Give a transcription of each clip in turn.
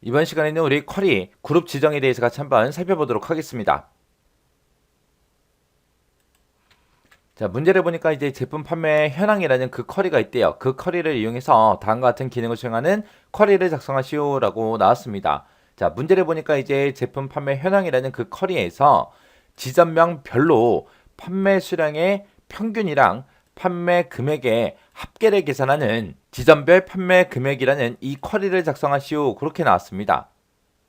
이번 시간에는 우리 쿼리 그룹 지정에 대해서 같이 한번 살펴보도록 하겠습니다. 자, 문제를 보니까 이제 제품 판매 현황이라는 그 쿼리가 있대요. 그 쿼리를 이용해서 다음과 같은 기능을 수행하는 쿼리를 작성하시오라고 나왔습니다. 자, 문제를 보니까 이제 제품 판매 현황이라는 그 쿼리에서 지점명별로 판매 수량의 평균이랑 판매 금액의 합계를 계산하는 지점별 판매 금액이라는 이 쿼리를 작성하시오. 그렇게 나왔습니다.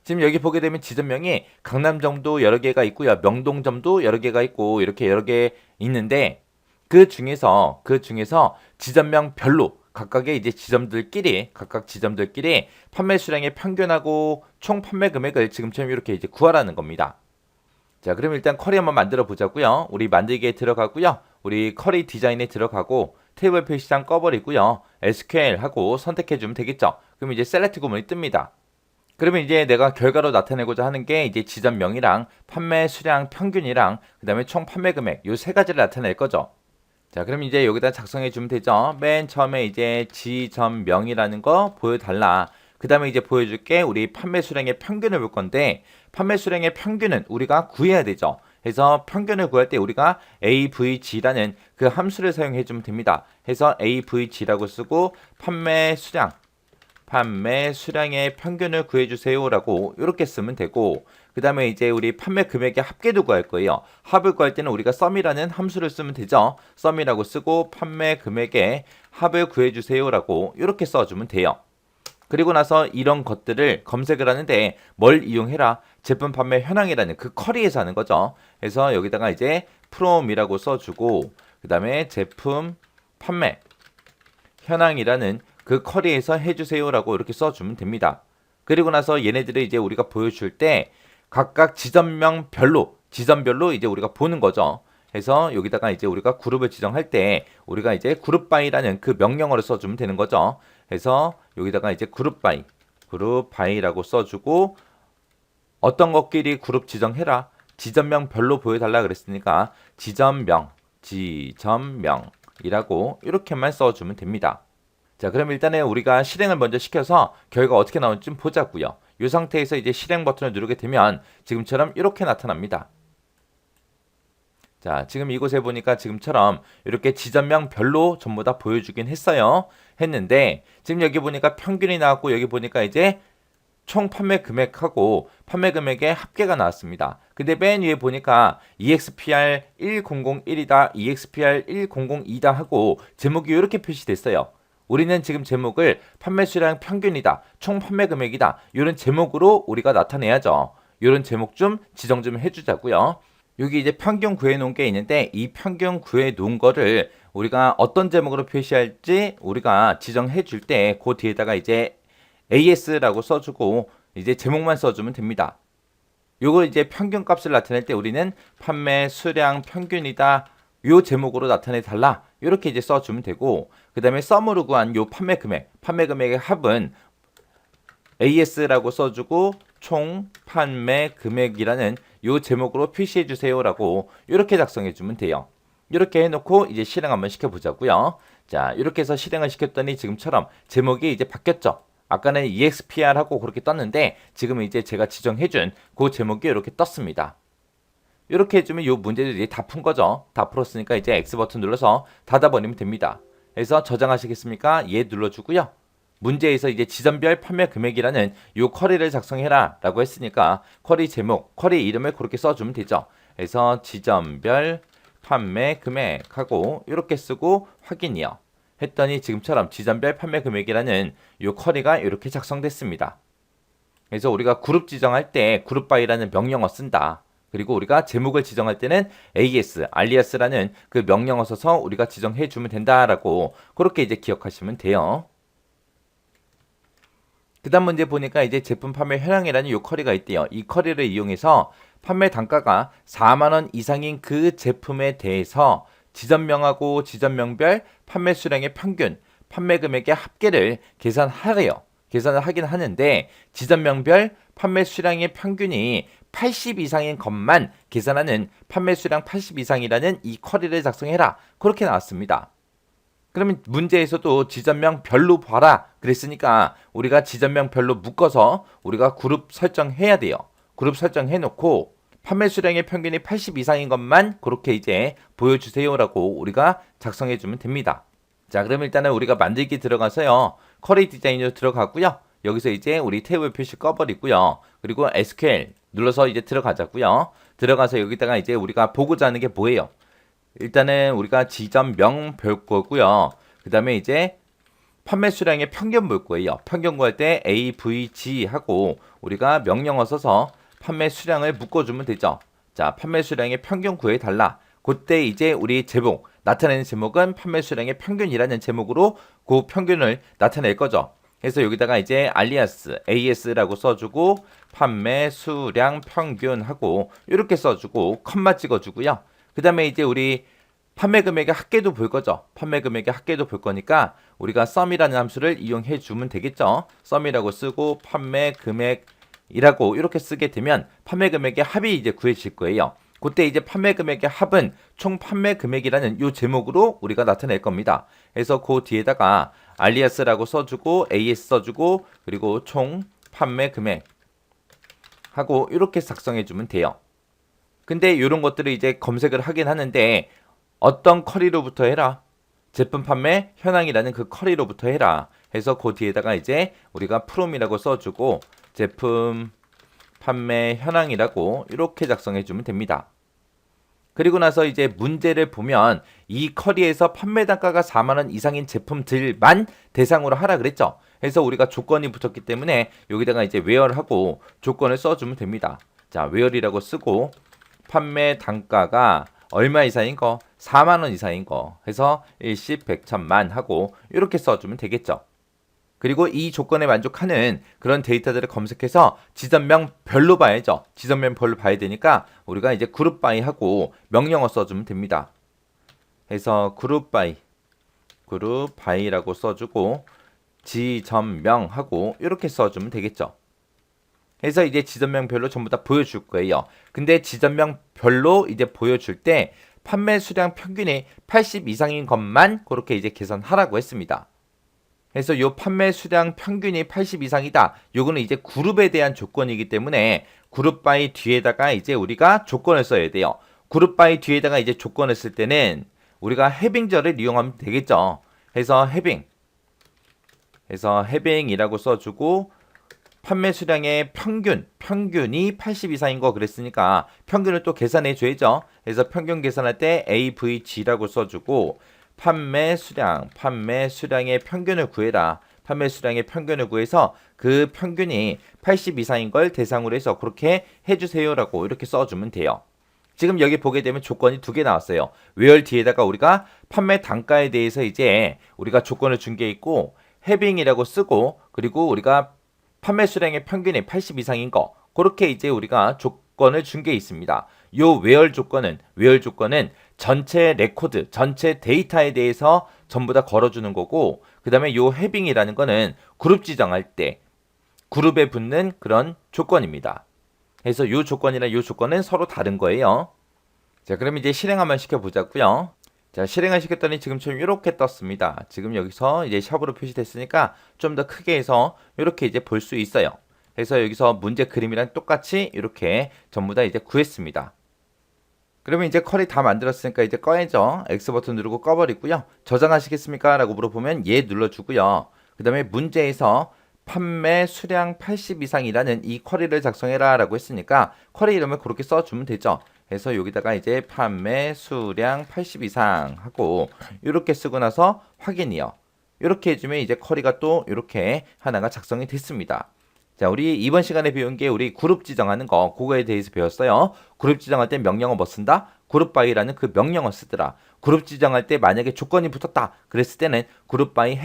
지금 여기 보게 되면 지점명이 강남점도 여러 개가 있고요. 명동점도 여러 개가 있고 이렇게 여러 개 있는데 그 중에서 지점명별로 각각의 이제 각각 지점들끼리 판매 수량의 평균하고 총 판매 금액을 지금처럼 이렇게 이제 구하라는 겁니다. 자, 그럼 일단 쿼리 한번 만들어 보자고요. 우리 만들기에 들어가고요. 우리 쿼리 디자인에 들어가고 테이블 표시장 꺼버리고요. SQL 하고 선택해 주면 되겠죠. 그럼 이제 셀렉트 구문이 뜹니다. 그러면 이제 내가 결과로 나타내고자 하는 게 이제 지점명이랑 판매 수량 평균이랑 그 다음에 총 판매 금액 요 세 가지를 나타낼 거죠. 자, 그럼 이제 여기다 작성해 주면 되죠. 맨 처음에 이제 지점명이라는 거 보여달라. 그 다음에 이제 보여줄게 우리 판매 수량의 평균을 볼 건데 판매 수량의 평균은 우리가 구해야 되죠. 그래서 평균을 구할 때 우리가 avg라는 그 함수를 사용해 주면 됩니다. 해서 avg라고 쓰고 판매 수량의 평균을 구해주세요라고 이렇게 쓰면 되고 그 다음에 이제 우리 판매 금액의 합계도 구할 거예요. 합을 구할 때는 우리가 sum이라는 함수를 쓰면 되죠. sum이라고 쓰고 판매 금액의 합을 구해주세요라고 이렇게 써주면 돼요. 그리고 나서 이런 것들을 검색을 하는데 뭘 이용해라? 제품 판매 현황이라는 그 쿼리에서 하는 거죠. 그래서 여기다가 이제 from이라고 써주고 그 다음에 제품 판매 현황이라는 그 쿼리에서 해주세요라고 이렇게 써주면 됩니다. 그리고 나서 얘네들을 이제 우리가 보여줄 때 각각 지점별로 이제 우리가 보는 거죠. 그래서 여기다가 이제 우리가 그룹을 지정할 때 우리가 이제 그룹 바이라는 그 명령어를 써주면 되는 거죠. 그래서 여기다가 이제 그룹 바이라고 써주고 어떤 것끼리 그룹 지정해라. 지점명별로 보여달라 그랬으니까 지점명이라고 이렇게만 써주면 됩니다. 자, 그럼 일단은 우리가 실행을 먼저 시켜서 결과 어떻게 나올지 좀 보자고요. 이 상태에서 이제 실행 버튼을 누르게 되면 지금처럼 이렇게 나타납니다. 자, 지금 이곳에 보니까 지금처럼 이렇게 지점명별로 전부 다 보여주긴 했는데 지금 여기 보니까 평균이 나왔고 여기 보니까 이제 총 판매 금액하고 판매 금액의 합계가 나왔습니다. 근데 맨 위에 보니까 EXPR 1001이다, EXPR 1002다 하고 제목이 이렇게 표시됐어요. 우리는 지금 제목을 판매 수량 평균이다, 총 판매 금액이다 이런 제목으로 우리가 나타내야죠. 이런 제목 좀 지정 좀 해주자고요. 여기 이제 평균 구해 놓은 게 있는데 이 평균 구해 놓은 거를 우리가 어떤 제목으로 표시할지 우리가 지정해 줄 때 그 뒤에다가 이제 AS라고 써주고 이제 제목만 써주면 됩니다. 요거 이제 평균 값을 나타낼 때 우리는 판매 수량 평균이다 요 제목으로 나타내 달라 이렇게 이제 써주면 되고 그 다음에 썸으로 구한 요 판매 금액의 합은 AS라고 써주고 총 판매 금액이라는 요 제목으로 표시해 주세요라고 이렇게 작성해 주면 돼요. 이렇게 해놓고 이제 실행 한번 시켜보자고요. 자, 이렇게 해서 실행을 시켰더니 지금처럼 제목이 이제 바뀌었죠. 아까는 EXPR 하고 그렇게 떴는데 지금은 이제 제가 지정해준 그 제목이 이렇게 떴습니다. 이렇게 해주면 이 문제들이 다 푼 거죠. 다 풀었으니까 이제 X 버튼 눌러서 닫아버리면 됩니다. 그래서 저장하시겠습니까? 예 눌러주고요. 문제에서 이제 지점별 판매 금액이라는 이 쿼리를 작성해라 라고 했으니까 쿼리 제목, 쿼리 이름을 그렇게 써주면 되죠. 그래서 지점별 판매 금액하고 이렇게 쓰고 확인이요. 했더니 지금처럼 지점별 판매 금액이라는 이 쿼리가 이렇게 작성됐습니다. 그래서 우리가 그룹 지정할 때 그룹 바이라는 명령어 쓴다. 그리고 우리가 제목을 지정할 때는 alias라는 그 명령어 써서 우리가 지정해 주면 된다라고 그렇게 이제 기억하시면 돼요. 그 다음 문제 보니까 이제 제품 판매 현황이라는 이 쿼리가 있대요. 이 쿼리를 이용해서 판매 단가가 4만원 이상인 그 제품에 대해서 지점명하고 지점명별 판매 수량의 평균, 판매 금액의 합계를 계산하래요. 계산을 하긴 하는데 지점명별 판매 수량의 평균이 80 이상인 것만 계산하는 판매 수량 80 이상이라는 이 쿼리를 작성해라. 그렇게 나왔습니다. 그러면 문제에서도 지점명별로 봐라 그랬으니까 우리가 지점명별로 묶어서 우리가 그룹 설정해야 돼요. 그룹 설정해 놓고 판매 수량의 평균이 80 이상인 것만 그렇게 이제 보여주세요라고 우리가 작성해 주면 됩니다. 자, 그럼 일단은 우리가 만들기 들어가서요. 쿼리 디자인으로 들어가고요. 여기서 이제 우리 테이블 표시 꺼버리고요. 그리고 SQL 눌러서 이제 들어가자고요. 들어가서 여기다가 이제 우리가 보고자 하는 게 뭐예요? 일단은 우리가 지점명 볼 거고요. 그 다음에 이제 판매 수량의 평균 볼 거예요. 평균 구할 때 AVG 하고 우리가 명령어 써서 판매 수량을 묶어주면 되죠. 자, 판매 수량의 평균 구해달라. 그때 이제 우리 제목, 나타내는 제목은 판매 수량의 평균이라는 제목으로 그 평균을 나타낼 거죠. 그래서 여기다가 이제 알리아스, AS라고 써주고 판매 수량 평균 하고 이렇게 써주고 컴마 찍어주고요. 그 다음에 이제 우리 판매 금액의 합계도 볼 거죠. 판매 금액의 합계도 볼 거니까 우리가 sum이라는 함수를 이용해 주면 되겠죠. sum이라고 쓰고 판매 금액이라고 이렇게 쓰게 되면 판매 금액의 합이 이제 구해질 거예요. 그때 이제 판매 금액의 합은 총 판매 금액이라는 이 제목으로 우리가 나타낼 겁니다. 그래서 그 뒤에다가 alias라고 써주고 as 써주고 그리고 총 판매 금액 하고 이렇게 작성해 주면 돼요. 근데 이런 것들을 이제 검색을 하긴 하는데 어떤 쿼리로부터 해라. 제품 판매 현황이라는 그 쿼리로부터 해라. 해서 그 뒤에다가 이제 우리가 from이라고 써주고 제품 판매 현황이라고 이렇게 작성해 주면 됩니다. 그리고 나서 이제 문제를 보면 이 쿼리에서 판매 단가가 4만원 이상인 제품들만 대상으로 하라 그랬죠. 그래서 우리가 조건이 붙었기 때문에 여기다가 이제 where하고 조건을 써주면 됩니다. 자, where이라고 쓰고 판매 단가가 얼마 이상인 거? 4만원 이상인 거 해서 일십, 백, 천만 하고 이렇게 써주면 되겠죠. 그리고 이 조건에 만족하는 그런 데이터들을 검색해서 지점명별로 봐야죠. 지점명별로 봐야 되니까 우리가 이제 그룹 바이 하고 명령어 써주면 됩니다. 해서 그룹 바이라고 써주고 지점명 하고 이렇게 써주면 되겠죠. 해서 이제 지점명별로 전부 다 보여줄 거예요. 근데 지점명별로 이제 보여줄 때 판매 수량 평균이 80 이상인 것만 그렇게 이제 계산하라고 했습니다. 그래서 요 판매 수량 평균이 80 이상이다. 요거는 이제 그룹에 대한 조건이기 때문에 그룹 바이 뒤에다가 이제 우리가 조건을 써야 돼요. 그룹 바이 뒤에다가 이제 조건을 쓸 때는 우리가 해빙절을 이용하면 되겠죠. 해서 해빙이라고 써주고 판매 수량의 평균이 80 이상인 거 그랬으니까 평균을 또 계산해 줘야죠. 그래서 평균 계산할 때 AVG라고 써주고 판매 수량의 평균을 구해라. 판매 수량의 평균을 구해서 그 평균이 80 이상인 걸 대상으로 해서 그렇게 해주세요라고 이렇게 써주면 돼요. 지금 여기 보게 되면 조건이 두 개 나왔어요. where 뒤에다가 우리가 판매 단가에 대해서 이제 우리가 조건을 준 게 있고 해빙이라고 쓰고 그리고 우리가 판매 수량의 평균이 80 이상인 거 그렇게 이제 우리가 조건을 준 게 있습니다. 요 where 조건은 전체 레코드, 전체 데이터에 대해서 전부 다 걸어주는 거고 그 다음에 요 해빙이라는 거는 그룹 지정할 때 그룹에 붙는 그런 조건입니다. 그래서 요 조건이랑 요 조건은 서로 다른 거예요. 자, 그럼 이제 실행 한번 시켜보자고요. 자, 실행을 시켰더니 지금처럼 이렇게 떴습니다. 지금 여기서 이제 샵으로 표시됐으니까 좀 더 크게 해서 이렇게 이제 볼 수 있어요. 그래서 여기서 문제 그림이랑 똑같이 이렇게 전부 다 이제 구했습니다. 그러면 이제 쿼리 다 만들었으니까 이제 꺼야죠. X 버튼 누르고 꺼버리고요. 저장하시겠습니까? 라고 물어보면 예 눌러주고요. 그 다음에 문제에서 판매 수량 80 이상이라는 이 쿼리를 작성해라 라고 했으니까 쿼리 이름을 그렇게 써주면 되죠. 그래서 여기다가 이제 판매 수량 80 이상 하고 이렇게 쓰고 나서 확인이요. 이렇게 해주면 이제 쿼리가 또 이렇게 하나가 작성이 됐습니다. 자, 우리 이번 시간에 배운 게 우리 그룹 지정하는 거 그거에 대해서 배웠어요. 그룹 지정할 때 명령어 뭐 쓴다? 그룹 바이라는 그 명령어 쓰더라. 그룹 지정할 때 만약에 조건이 붙었다 그랬을 때는 그룹 바이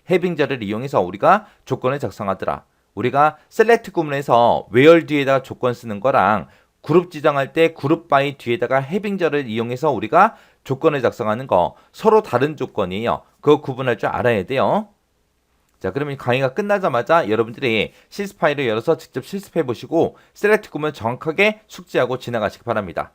해빙절을 이용해서 우리가 조건을 작성하더라. 우리가 셀렉트 구문에서 where 뒤에다가 조건 쓰는 거랑 그룹 지정할 때 그룹 바이 뒤에다가 해빙절을 이용해서 우리가 조건을 작성하는 거 서로 다른 조건이에요. 그거 구분할 줄 알아야 돼요. 자, 그러면 강의가 끝나자마자 여러분들이 실습 파일을 열어서 직접 실습해 보시고 셀렉트 구문 정확하게 숙지하고 지나가시기 바랍니다.